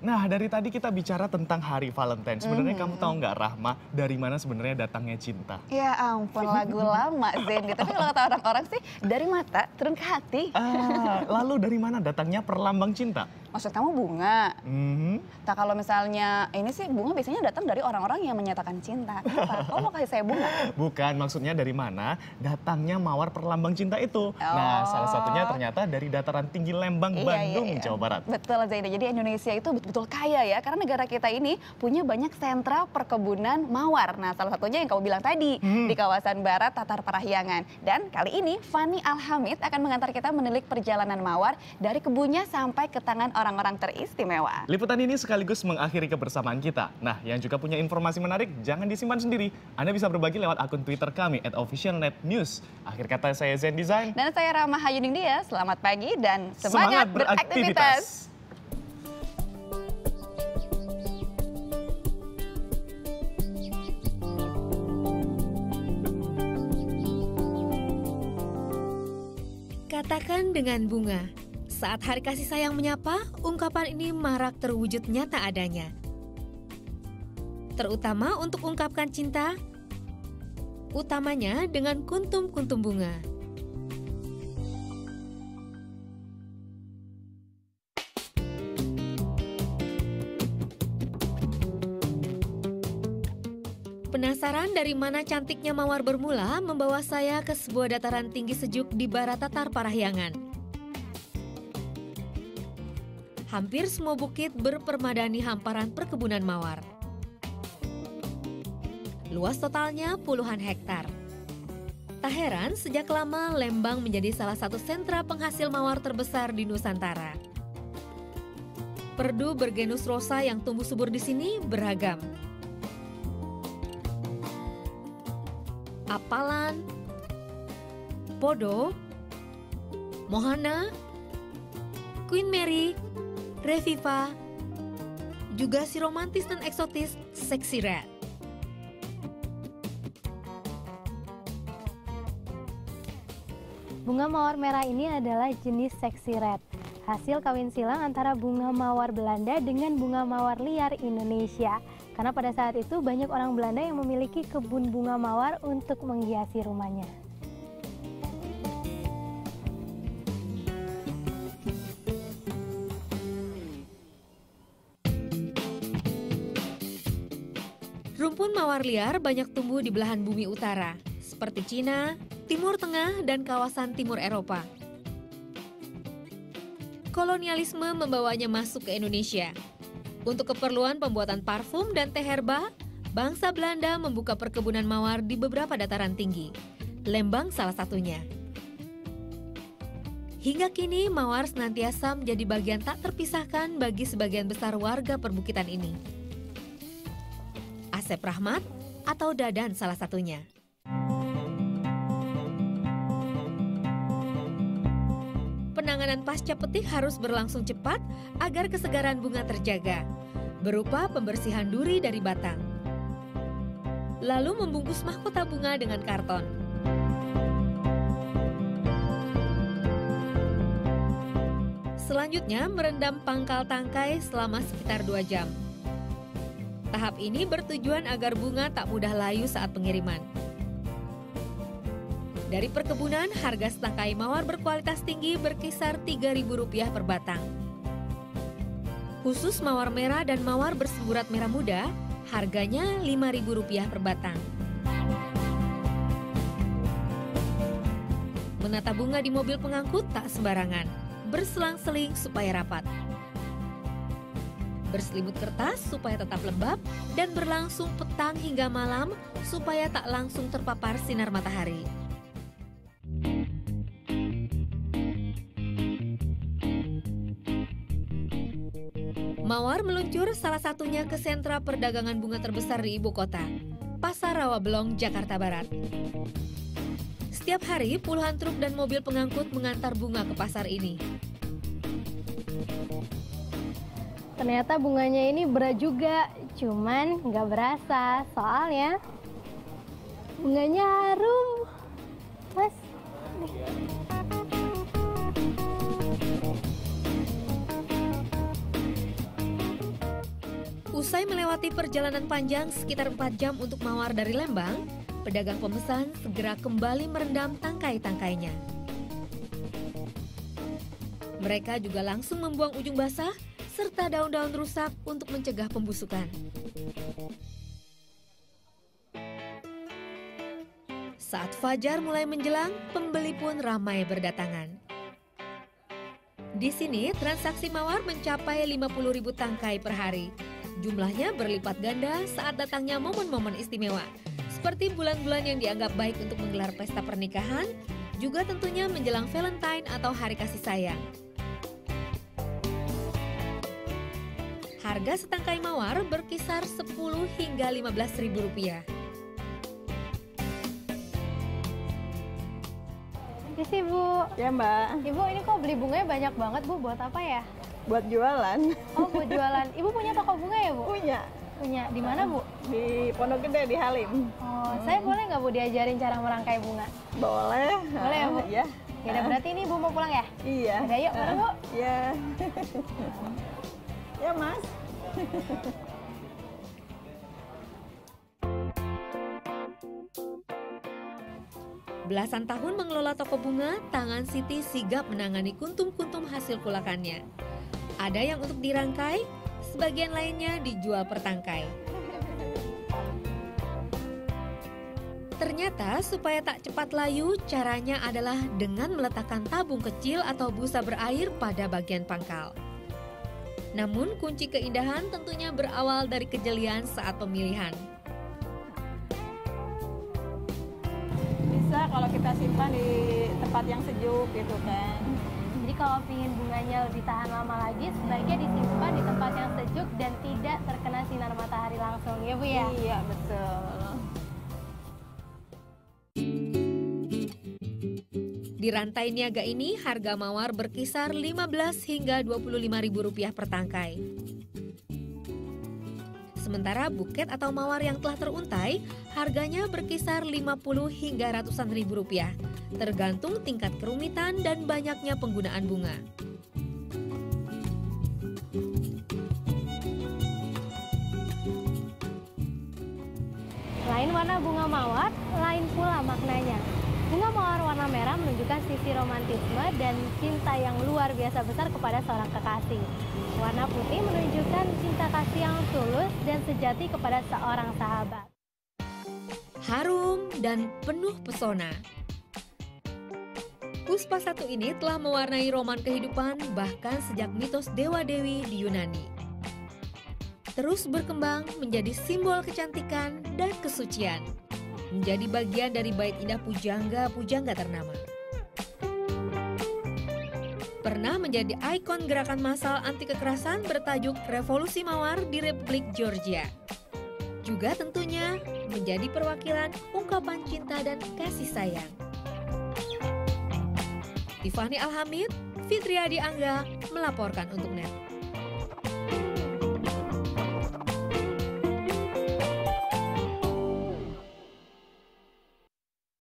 Nah, dari tadi kita bicara tentang Hari Valentine. Sebenarnya kamu tahu nggak, Rahma, dari mana sebenarnya datangnya cinta? Ya ampun, lagu lama Zen. Tapi kalau kata orang-orang sih, dari mata turun ke hati. Lalu dari mana datangnya perlambang cinta? Maksud kamu bunga? Nah, kalau misalnya ini sih bunga biasanya datang dari orang-orang yang menyatakan cinta. Kenapa? Kamu mau kasih saya bunga? Bukan, maksudnya dari mana datangnya mawar perlambang cinta itu. Nah, salah satunya ternyata dari dataran tinggi Lembang, Bandung, Jawa Barat. Betul, Zaida. Jadi Indonesia itu betul-betul kaya ya, karena negara kita ini punya banyak sentra perkebunan mawar. Nah, salah satunya yang kamu bilang tadi, di kawasan barat Tatar Parahyangan. Dan kali ini Fani Alhamid akan mengantar kita menilik perjalanan mawar dari kebunnya sampai ke tangan orang-orang teristimewa. Liputan ini sekaligus mengakhiri kebersamaan kita. Nah, yang juga punya informasi menarik, jangan disimpan sendiri. Anda bisa berbagi lewat akun Twitter kami @officialnetnews. Akhir kata saya Zen Design. Dan saya Rahma Hayuning Dia. Selamat pagi dan semangat beraktivitas. Katakan dengan bunga. Saat hari kasih sayang menyapa, ungkapan ini marak terwujud nyata adanya. Terutama untuk ungkapkan cinta, utamanya dengan kuntum-kuntum bunga. Penasaran dari mana cantiknya mawar bermula membawa saya ke sebuah dataran tinggi sejuk di barat Tatar Parahyangan. Hampir semua bukit berpermadani hamparan perkebunan mawar. Luas totalnya puluhan hektar. Tak heran sejak lama Lembang menjadi salah satu sentra penghasil mawar terbesar di Nusantara. Perdu bergenus rosa yang tumbuh subur di sini beragam. Apalan, Podo, Mohana, Queen Mary, Reviva, juga si romantis dan eksotis Sexy Red. Bunga mawar merah ini adalah jenis Sexy Red, hasil kawin silang antara bunga mawar Belanda dengan bunga mawar liar Indonesia. Karena pada saat itu banyak orang Belanda yang memiliki kebun bunga mawar untuk menghiasi rumahnya. Rumpun mawar liar banyak tumbuh di belahan bumi utara, seperti Cina, Timur Tengah, dan kawasan Timur Eropa. Kolonialisme membawanya masuk ke Indonesia. Untuk keperluan pembuatan parfum dan teh herba, bangsa Belanda membuka perkebunan mawar di beberapa dataran tinggi. Lembang salah satunya. Hingga kini, mawar senantiasa menjadi bagian tak terpisahkan bagi sebagian besar warga perbukitan ini. Asep Rahmat atau Dadan salah satunya. Penanganan pasca petik harus berlangsung cepat agar kesegaran bunga terjaga, berupa pembersihan duri dari batang. Lalu membungkus mahkota bunga dengan karton. Selanjutnya merendam pangkal tangkai selama sekitar 2 jam. Tahap ini bertujuan agar bunga tak mudah layu saat pengiriman. Dari perkebunan, harga setangkai mawar berkualitas tinggi berkisar Rp3.000 per batang. Khusus mawar merah dan mawar bersemburat merah muda, harganya Rp5.000 per batang. Menata bunga di mobil pengangkut tak sembarangan, berselang-seling supaya rapat. Berselimut kertas supaya tetap lembab dan berlangsung petang hingga malam supaya tak langsung terpapar sinar matahari. Mawar meluncur salah satunya ke sentra perdagangan bunga terbesar di ibu kota, Pasar Rawabelong, Jakarta Barat. Setiap hari puluhan truk dan mobil pengangkut mengantar bunga ke pasar ini. Ternyata bunganya ini berat juga, cuman nggak berasa, soalnya bunganya harum. Mas, Usai melewati perjalanan panjang sekitar 4 jam untuk mawar dari Lembang, pedagang pemesan segera kembali merendam tangkai-tangkainya. Mereka juga langsung membuang ujung basah serta daun-daun rusak untuk mencegah pembusukan. Saat fajar mulai menjelang, pembeli pun ramai berdatangan. Di sini, transaksi mawar mencapai 50.000 tangkai per hari. Jumlahnya berlipat ganda saat datangnya momen-momen istimewa, seperti bulan-bulan yang dianggap baik untuk menggelar pesta pernikahan, juga tentunya menjelang Valentine atau Hari Kasih Sayang. Harga setangkai mawar berkisar 10 hingga 15.000 rupiah. Isi Bu. Ya Mbak, Ibu ini kok beli bunganya banyak banget Bu, buat apa ya? buat jualan. Oh buat jualan. Ibu punya toko bunga ya Bu? Punya Punya. Di mana Bu? di Pondok Gede di Halim. Oh, saya boleh nggak Bu diajarin cara merangkai bunga? Boleh. Boleh ya Bu? Iya. Ya udah, berarti ini Bu mau pulang ya? Iya. Udah, yuk, mana, Bu? Iya. Ya Mas. Belasan tahun mengelola toko bunga, tangan Siti sigap menangani kuntum-kuntum hasil kulakannya. Ada yang untuk dirangkai, sebagian lainnya dijual per tangkai. Ternyata supaya tak cepat layu, caranya adalah dengan meletakkan tabung kecil atau busa berair pada bagian pangkal. Namun kunci keindahan tentunya berawal dari kejelian saat pemilihan. Bisa kalau kita simpan di tempat yang sejuk gitu kan. Jadi kalau ingin bunganya lebih tahan lama lagi, sebaiknya disimpan di tempat yang sejuk dan tidak terkena sinar matahari langsung, ya Bu ya? Iya betul. Di rantai niaga ini, harga mawar berkisar 15 hingga 25.000 rupiah per tangkai. Sementara buket atau mawar yang telah teruntai, harganya berkisar 50 hingga ratusan ribu rupiah, tergantung tingkat kerumitan dan banyaknya penggunaan bunga. Lain warna bunga mawar, lain pula maknanya. Bunga mawar warna merah menunjukkan sisi romantisme dan cinta yang luar biasa besar kepada seorang kekasih. Warna putih menunjukkan cinta kasih yang tulus dan sejati kepada seorang sahabat. Harum dan penuh pesona. Puspa satu ini telah mewarnai roman kehidupan bahkan sejak mitos dewa-dewi di Yunani. Terus berkembang menjadi simbol kecantikan dan kesucian. Menjadi bagian dari bait indah pujangga-pujangga ternama. Pernah menjadi ikon gerakan massal anti kekerasan bertajuk Revolusi Mawar di Republik Georgia. Juga tentunya menjadi perwakilan ungkapan cinta dan kasih sayang. Tiffany Alhamid, Fitriadi Angga melaporkan untuk NET.